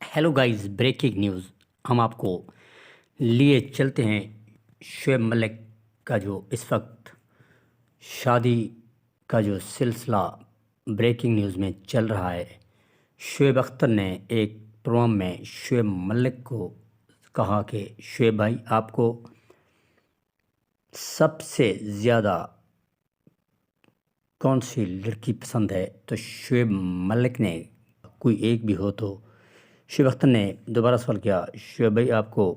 Hello guys, breaking news. हम आपको लिए चलते हैं शुएब मलिक का जो इस वक्त शादी का जो सिलसिला ब्रेकिंग न्यूज़ में चल रहा है। शुएब अख्तर ने एक प्रोग्राम में शुएब मलिक को कहा कि शुएब भाई, आपको सबसे ज़्यादा कौन सी लड़की पसंद है? तो शुएब मलिक ने कोई एक भी हो तो शुएब अख्तर ने दोबारा सवाल किया, शुएब भाई आपको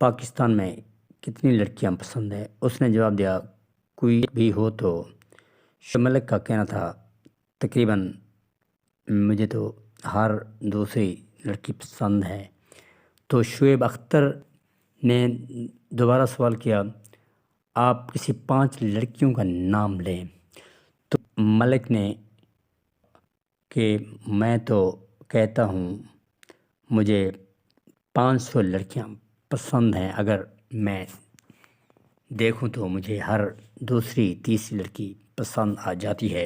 पाकिस्तान में कितनी लड़कियां पसंद है? उसने जवाब दिया, कोई एक भी हो तो शुएब मलिक का कहना था, तकरीबन मुझे तो हर दूसरी लड़की पसंद है। तो शुएब अख्तर ने दोबारा सवाल किया, आप किसी 5 लड़कियों का नाम लें। तो मलिक ने कि मैं तो कहता हूँ मुझे 500 लड़कियां पसंद हैं। अगर मैं देखूं तो मुझे हर दूसरी तीसरी लड़की पसंद आ जाती है।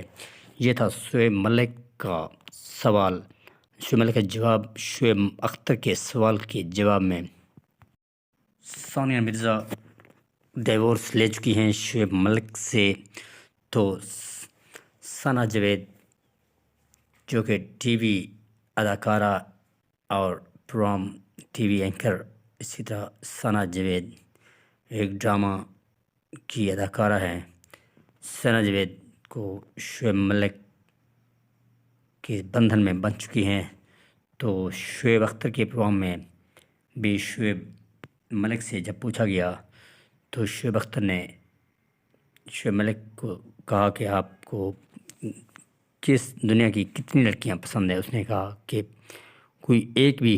ये था शुएब मलिक का सवाल, शुएब मलिक का जवाब शुएब अख्तर के सवाल के जवाब में। सानिया मिर्ज़ा डिवोर्स ले चुकी हैं शुएब मलिक से। तो सना जावेद जो कि टीवी अदाकारा और प्रोग्राम टीवी एंकर, इसी तरह सना जावेद एक ड्रामा की अदाकारा है। सना जावेद को शुएब मलिक के बंधन में बंध चुकी हैं। तो शुएब अख्तर के प्रोग्राम में भी शुएब मलिक से जब पूछा गया तो शुएब अख्तर ने शुएब मलिक को कहा कि आपको किस दुनिया की कितनी लड़कियां पसंद है? उसने कहा कि कोई एक भी